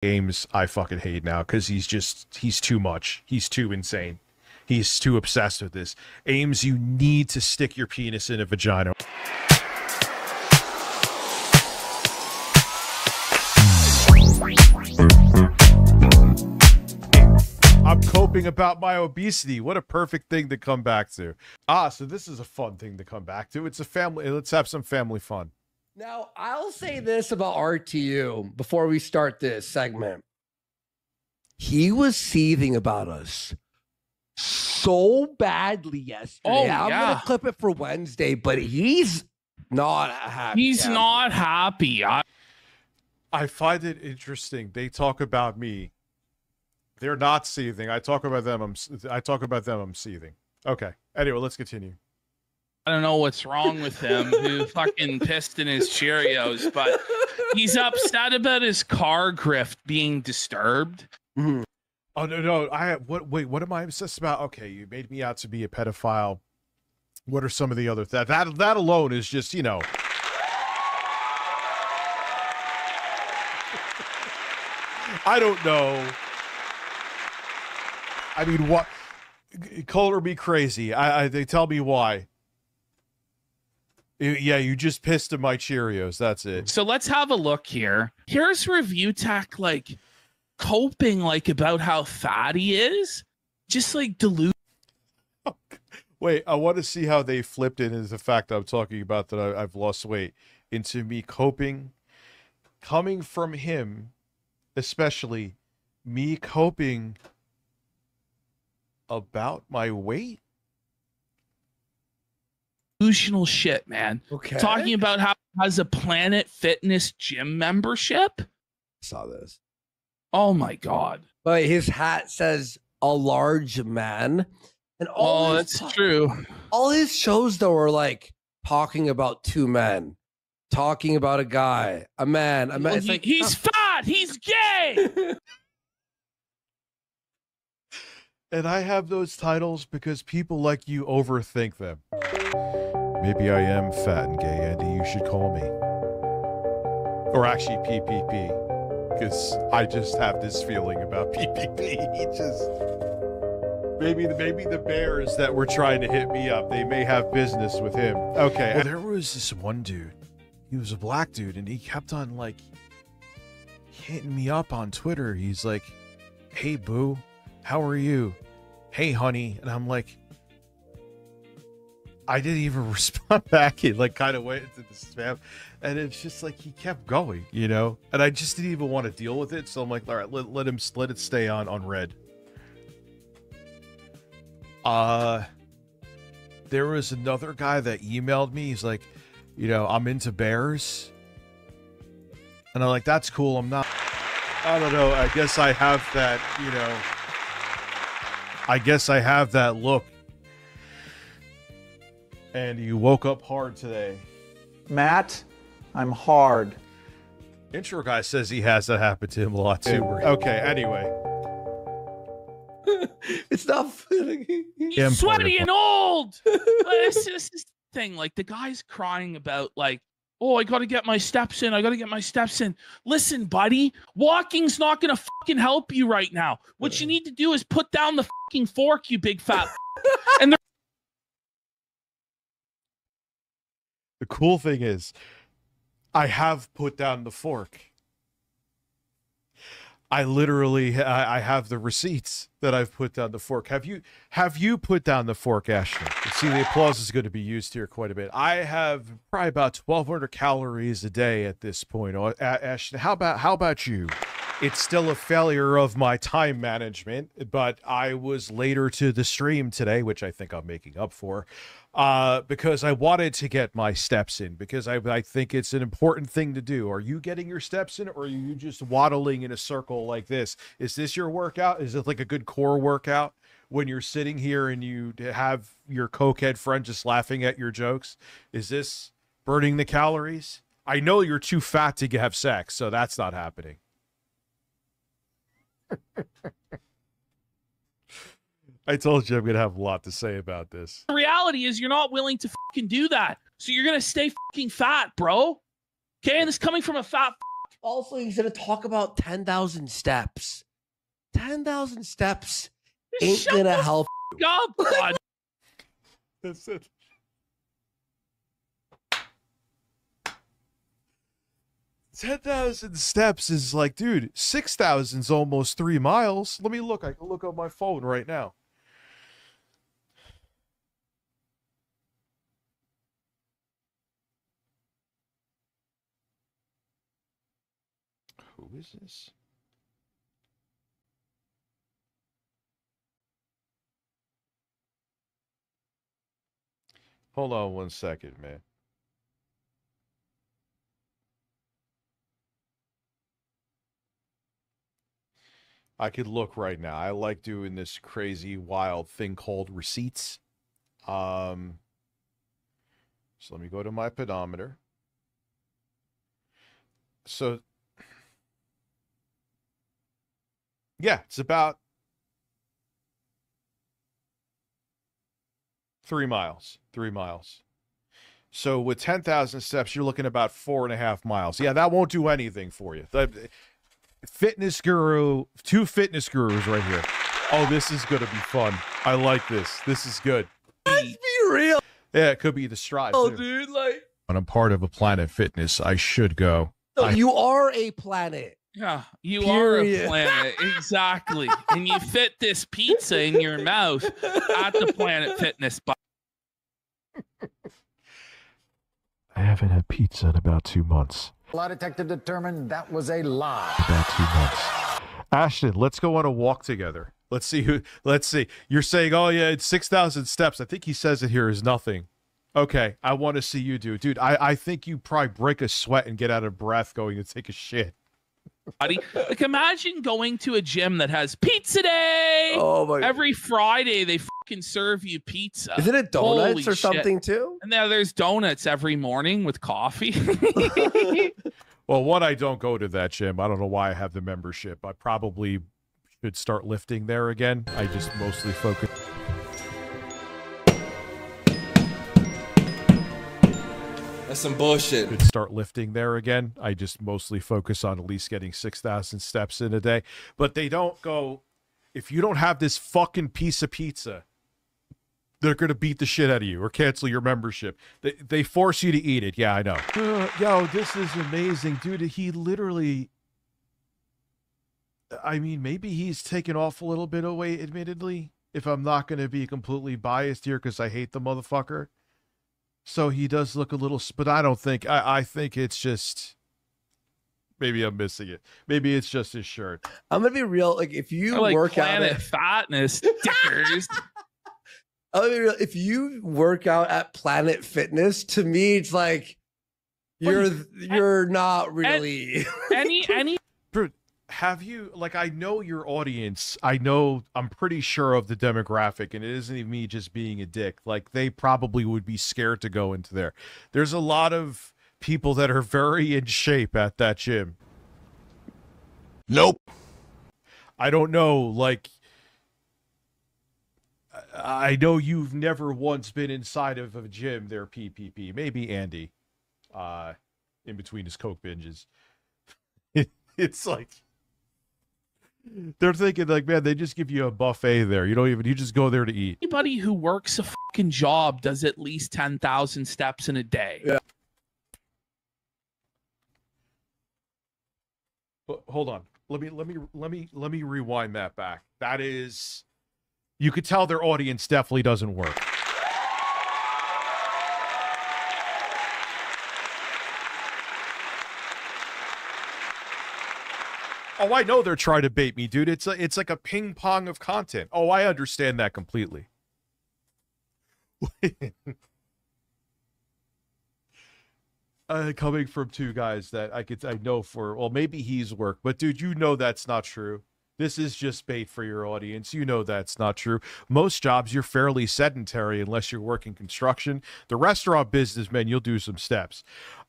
Ames I fucking hate now because he's too much. He's too insane. He's too obsessed with this. Ames, you need to stick your penis in a vagina. I'm coping about my obesity. What a perfect thing to come back to. So this is a fun thing to come back to. It's a family. Let's have some family fun. Now, I'll say this about RTU before we start this segment. He was seething about us so badly yesterday. Oh, I'm going to clip it for Wednesday, but he's not happy. He's not happy. I find it interesting. They talk about me. They're not seething. I talk about them. I'm seething. Okay. Anyway, let's continue. I don't know what's wrong with him, who fucking pissed in his Cheerios, but he's upset about his car grift being disturbed. Mm-hmm. Oh no! Wait, what am I obsessed about? Okay, you made me out to be a pedophile. What are some of the other that alone is just, you know. I don't know. I mean, what? Color me crazy. They tell me why. Yeah, you just pissed in my Cheerios. That's it. So let's have a look here. Here's Review Tech, like, coping, like, about how fat he is. Just, like, delusional. Wait, I want to see how they flipped it into the fact I'm talking about that I've lost weight into me coping. Coming from him, especially, me coping about my weight? Delusional shit, man. Okay. Talking about how he has a Planet Fitness gym membership. Saw this. Oh my god. But his hat says a large man. And that's true. All his shows though are like talking about two men, talking about a guy, a man. Well, it's like, he's fat, he's gay. And I have those titles because people like you overthink them. Maybe I am fat and gay, Andy. You should call me. Or actually PPP. Because I just have this feeling about PPP. He just... Maybe the bears that were trying to hit me up, they may have business with him. Okay. Well, there was this one dude. He was a black dude, and he kept on, like, hitting me up on Twitter. He's like, hey, boo. How are you? Hey, honey. And I'm like, I didn't even respond back. It like kind of went into the spam. And it's just like he kept going, you know? And I just didn't even want to deal with it. So I'm like, all right, let it stay on red. There was another guy that emailed me. He's like, you know, I'm into bears. And I'm like, that's cool. I'm not. I don't know. I guess I have that, you know. I guess I have that look. And you woke up hard today. Matt, I'm hard. Intro guy says he has that happen to him a lot too. Okay, anyway. It's not funny. He's sweaty and old. This is the thing. Like, the guy's crying about, like, oh, I got to get my steps in. I got to get my steps in. Listen, buddy, walking's not going to fucking help you right now. What you need to do is put down the fucking fork, you big fat. And the cool thing is, I have put down the fork. I literally, I have the receipts that I've put down the fork. Have you put down the fork, Ashton? See, the applause is going to be used here quite a bit. I have probably about 1,200 calories a day at this point. Ashton, how about you? It's still a failure of my time management, but I was later to the stream today, which I think I'm making up for, because I wanted to get my steps in, because I think it's an important thing to do. Are you getting your steps in, or are you just waddling in a circle like this? Is this your workout? Is it like a good core workout when you're sitting here and you have your cokehead friend just laughing at your jokes? Is this burning the calories? I know you're too fat to have sex, so that's not happening. I told you I'm going to have a lot to say about this. the reality is you're not willing to fucking do that. So you're going to stay fucking fat, bro. Okay? And this coming from a fat fuck. Also, he's gonna talk about 10,000 steps. 10,000 steps ain't Shut gonna the help. f- up, bud. That's it. 10,000 steps is like, dude, 6,000 is almost 3 miles. Let me look. I can look on my phone right now. Who is this? Hold on 1 second, man. I could look right now. I like doing this crazy, wild thing called receipts. So let me go to my pedometer. So, yeah, it's about 3 miles. 3 miles. So with 10,000 steps, you're looking about 4.5 miles. Yeah, that won't do anything for you. Fitness guru, 2 fitness gurus right here. Oh, this is going to be fun. I like this. This is good. Let's be real. Yeah, it could be the Strive. Oh, too. dude, like. When I'm part of a Planet Fitness, I should go. No, you are a planet. Yeah, you Period. are a planet. Exactly. And you fit this pizza in your mouth at the Planet Fitness bar. I haven't had pizza in about 2 months. Lie detector determined that was a lie. About 2 months. Ashton, let's go on a walk together. Let's see who. Let's see. You're saying, oh yeah, it's 6,000 steps. I think he says it here is nothing. Okay, I want to see you do, dude. I think you probably break a sweat and get out of breath going to take a shit. Buddy, like imagine going to a gym that has pizza day. Oh my! Every Friday they fucking serve you pizza. Isn't it donuts Holy or shit. something too? And now there's donuts every morning with coffee. Well, one, I don't go to that gym. I don't know why I have the membership. I probably should start lifting there again. I just mostly focus. That's some bullshit. Could start lifting there again. I just mostly focus on at least getting 6,000 steps in a day. But they don't go, if you don't have this fucking piece of pizza, they're going to beat the shit out of you or cancel your membership. They force you to eat it. Yeah, I know. Yo, this is amazing. Dude, he literally, I mean, maybe he's taken off a little bit of weight, admittedly, if I'm not going to be completely biased here because I hate the motherfucker. So he does look a little, but I don't think, I think it's just, maybe I'm missing it. Maybe it's just his shirt. I'm gonna be real. Like if you like work out Planet at Fatness stickers. I'm gonna be real. If you work out at Planet Fitness, to me it's like you're not really any Have you, like, I know your audience, I'm pretty sure of the demographic, and it isn't even me just being a dick. Like, they probably would be scared to go into there. There's a lot of people that are very in shape at that gym. Nope. I don't know, like, I know you've never once been inside of a gym there, PPP. Maybe Andy, in between his Coke binges. It's like, they're thinking like, man, they just give you a buffet there. You just go there to eat. anybody who works a fucking job does at least 10,000 steps in a day. Yeah. But hold on. Let me rewind that back. That is, you could tell their audience definitely doesn't work. Oh, I know they're trying to bait me, dude. It's like a ping pong of content. Oh, I understand that completely. Coming from 2 guys that I know for, well, maybe he's work, but dude, you know that's not true. This is just bait for your audience. You know that's not true. Most jobs, you're fairly sedentary unless you're working construction. The restaurant business, man, you'll do some steps.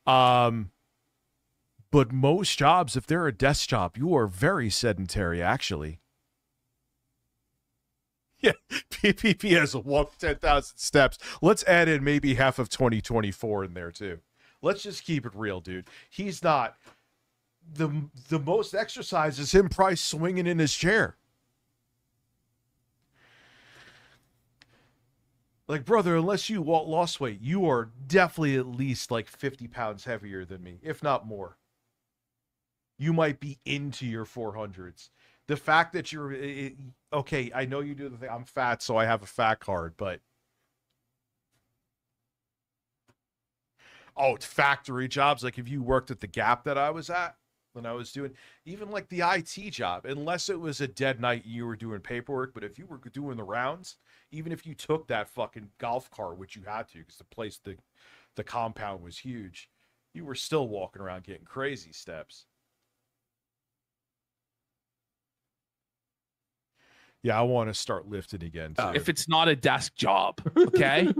But most jobs, if they're a desk job, you are very sedentary, actually. Yeah, PPP has walked 10,000 steps. Let's add in maybe half of 2024 in there, too. Let's just keep it real, dude. He's not. the most exercise is him probably swinging in his chair. Like, brother, unless you lost weight, you are definitely at least like 50 pounds heavier than me, if not more. You might be into your 400s. The fact that you're okay, I know you do the thing. I'm fat, so I have a fat card, but it's factory jobs. Like if you worked at the Gap that I was at when I was doing, even like the IT job, unless it was a dead night, you were doing paperwork. But if you were doing the rounds, even if you took that fucking golf cart, which you had to, because the compound was huge, you were still walking around getting crazy steps. Yeah, I want to start lifting again too. If it's not a desk job, okay?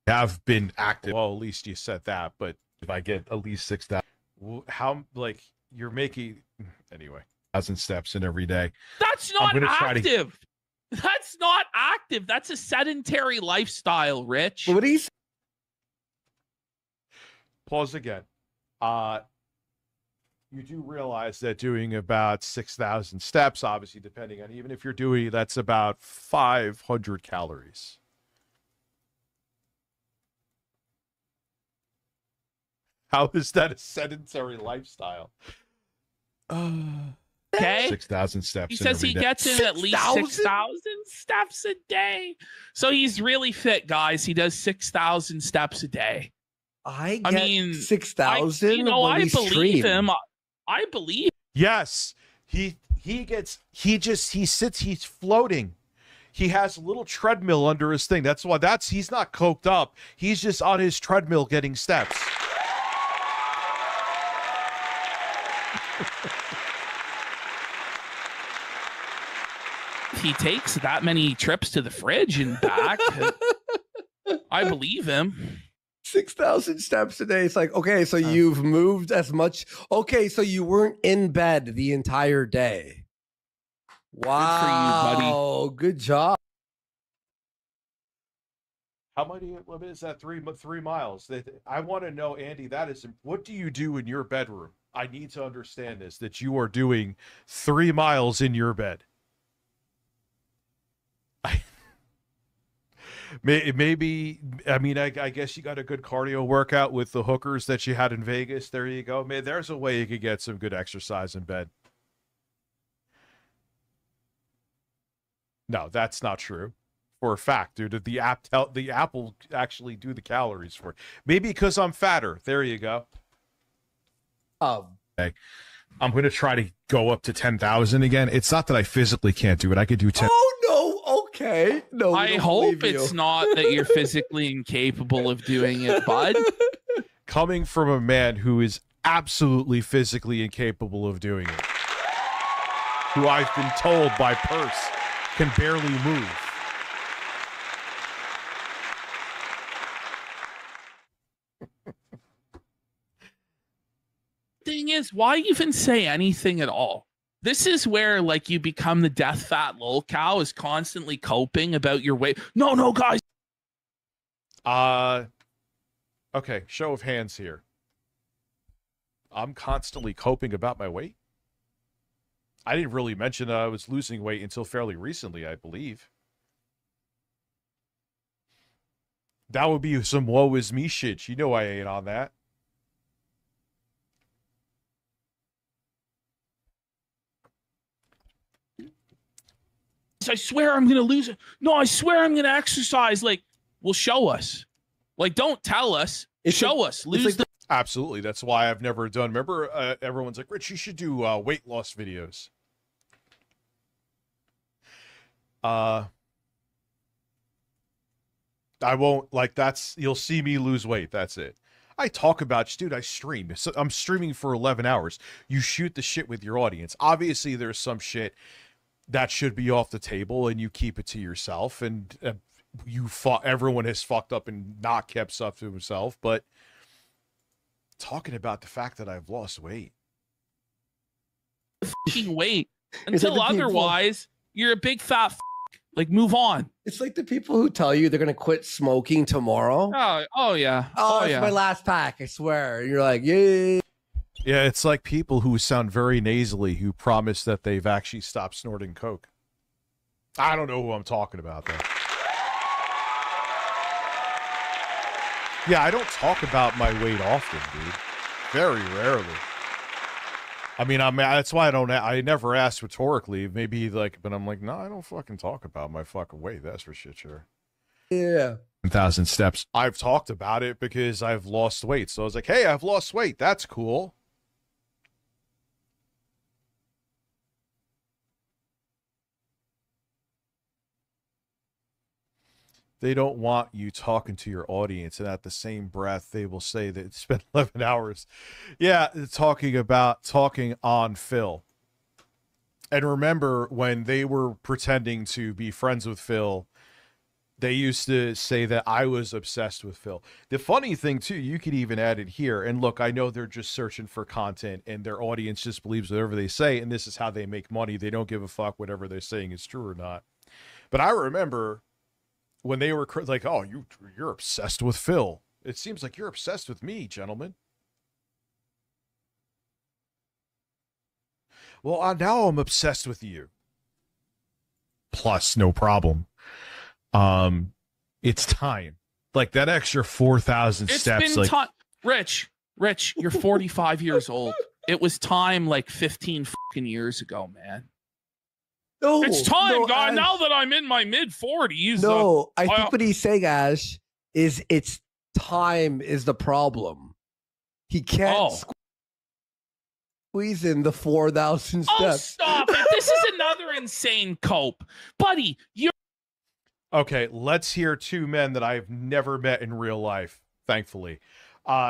Have been active. Well, at least you said that, but if I get at least 6,000, how, like, you're making, anyway, 1,000 steps in every day. That's not active. That's not active. That's a sedentary lifestyle, Rich. What do you say? Pause again. You do realize that doing about 6,000 steps, obviously, depending on, even if you're doing, that's about 500 calories. How is that a sedentary lifestyle? Okay. 6,000 steps. He says he gets in at least 6,000 steps a day. So he's really fit, guys. He does 6,000 steps a day. I mean, 6,000. You know, I believe him. I believe. Yes, he sits, he's floating. He has a little treadmill under his thing. That's why he's not coked up. He's just on his treadmill getting steps. He takes that many trips to the fridge and back. I believe him. 6,000 steps a day. It's like, okay, so you've moved as much. Okay, so you weren't in bed the entire day. Wow. Good for you, buddy. Good job. How many? What is that? 3 miles. I want to know, Andy. What do you do in your bedroom? I need to understand this. That you are doing 3 miles in your bed. Maybe, I mean, I guess you got a good cardio workout with the hookers that you had in Vegas. There you go. Man, there's a way you could get some good exercise in bed. No, that's not true. For a fact, dude. The app will actually do the calories for it. Maybe because I'm fatter. There you go. Okay. I'm going to try to go up to 10,000 again. It's not that I physically can't do it. I could do 10. Oh, no. Okay. No, I hope it's not that you're physically incapable of doing it, bud. Coming from a man who is absolutely physically incapable of doing it, who I've been told by Purse can barely move. Thing is, why even say anything at all? This is where, like, you become the death fat lol cow, is constantly coping about your weight. No, guys. Okay, show of hands here. I'm constantly coping about my weight. I didn't really mention that I was losing weight until fairly recently, I believe. That would be some woe is me shit. You know I ain't on that. I swear I'm going to lose it. No, I swear I'm going to exercise. Like, well, show us. Like, don't tell us. Show us. Lose the. Absolutely. That's why I've never done. Remember, everyone's like, Rich, you should do weight loss videos. I won't, like, you'll see me lose weight. That's it. I talk about, dude, I stream. So I'm streaming for 11 hours. You shoot the shit with your audience. Obviously, there's some shit that should be off the table and you keep it to yourself, and everyone has fucked up and not kept stuff to himself. But talking about the fact that I've lost weight, fucking weight until otherwise you're a big fat like, move on. It's like the people who tell you they're gonna quit smoking tomorrow. Oh yeah. Oh, it's my last pack, I swear. And you're like, yeah. Yeah, it's like people who sound very nasally who promise that they've actually stopped snorting coke. I don't know who I'm talking about, though. Yeah, I don't talk about my weight often, dude. Very rarely. I mean, that's why I never ask rhetorically. Maybe like, but I'm like, no, I don't fucking talk about my fucking weight. That's for shit sure. Yeah. 1,000 steps. I've talked about it because I've lost weight. So I was like, hey, I've lost weight. That's cool. They don't want you talking to your audience, and at the same breath, they will say that it's been 11 hours. Yeah, talking on Phil. And remember when they were pretending to be friends with Phil, they used to say that I was obsessed with Phil. The funny thing, too, you could even add it here. And look, I know they're just searching for content, and their audience just believes whatever they say, and this is how they make money. They don't give a fuck whatever they're saying is true or not. But I remember when they were like, oh, you're obsessed with Phil. It seems like you're obsessed with me, gentlemen. Well, now I'm obsessed with you. Plus, no problem. It's time. Like that extra 4,000 steps. It's been like, time. Rich, you're 45 years old. It was time like 15 fucking years ago, man. No, It's time, God. Ash. Now that I'm in my mid 40s. No, I think what he's saying, Ash, is it's time is the problem. He can't squeeze in the 4,000 steps. Oh, stop it. This is another insane cope. Buddy, you're... Okay, let's hear two men that I've never met in real life, thankfully.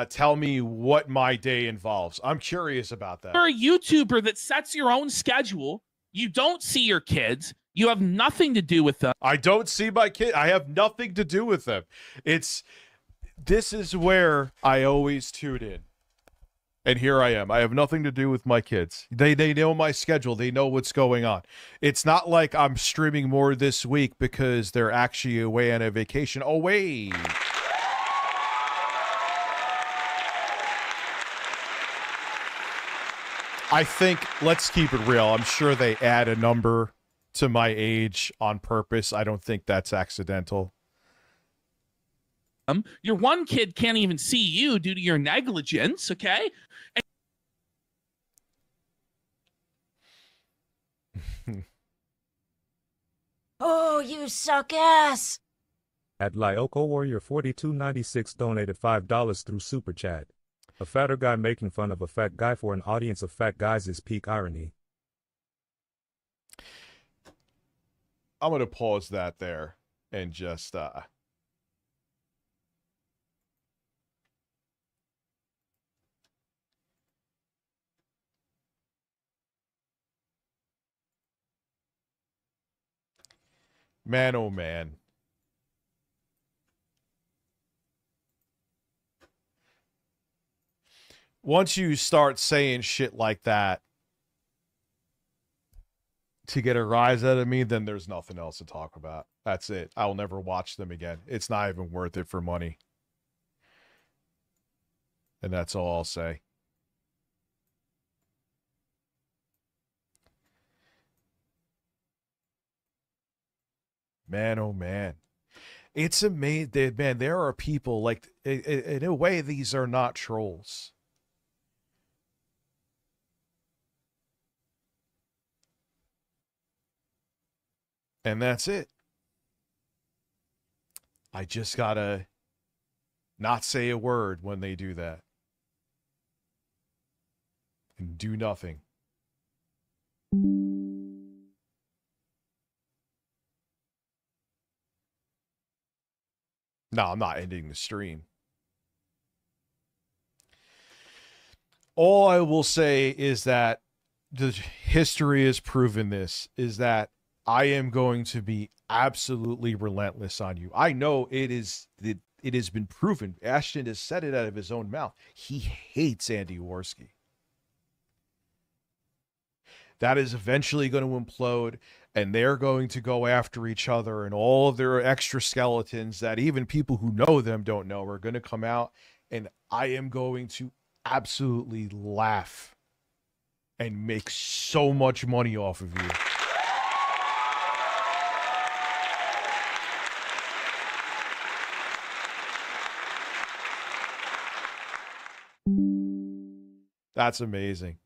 Tell me what my day involves. I'm curious about that. You're a YouTuber that sets your own schedule. You don't see your kids. You have nothing to do with them. I don't see my kid. I have nothing to do with them. This is where I always tune in. And here I am. I have nothing to do with my kids. They know my schedule. They know what's going on. It's not like I'm streaming more this week because they're actually away on a vacation. Oh, wait. I think, let's keep it real. I'm sure they add a number to my age on purpose. I don't think that's accidental. Your one kid can't even see you due to your negligence, okay? Oh, you suck ass. At Lyoko Warrior 4296 donated $5 through Super Chat. A fatter guy making fun of a fat guy for an audience of fat guys is peak irony. I'm going to pause that there and just man, oh man. Once you start saying shit like that to get a rise out of me, then there's nothing else to talk about. That's it. I'll never watch them again. It's not even worth it for money. And that's all I'll say. Man, oh man. It's amazing, man. There are people like, in a way, these are not trolls. And that's it. I just gotta not say a word when they do that. And do nothing. No, I'm not ending the stream. All I will say is that the history has proven this, is that I am going to be absolutely relentless on you. I know it has been proven. Ashton has said it out of his own mouth. He hates Andy Worski. That is eventually going to implode, and they're going to go after each other, and all of their extra skeletons that even people who know them don't know are going to come out, and I am going to absolutely laugh and make so much money off of you. That's amazing.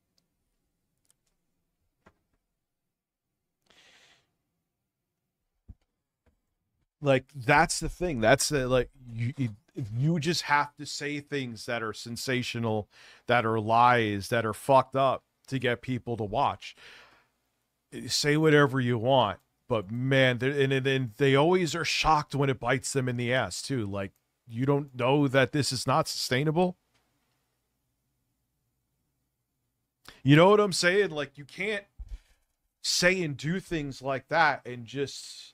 Like, that's the thing. That's the, like, you just have to say things that are sensational, that are lies, that are fucked up to get people to watch. Say whatever you want, but man, and they always are shocked when it bites them in the ass too. Like, you don't know that this is not sustainable. You know what I'm saying? Like, you can't say and do things like that and just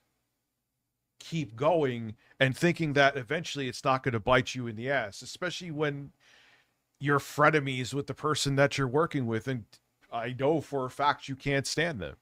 keep going and thinking that eventually it's not going to bite you in the ass, especially when you're frenemies with the person that you're working with. And I know for a fact you can't stand them.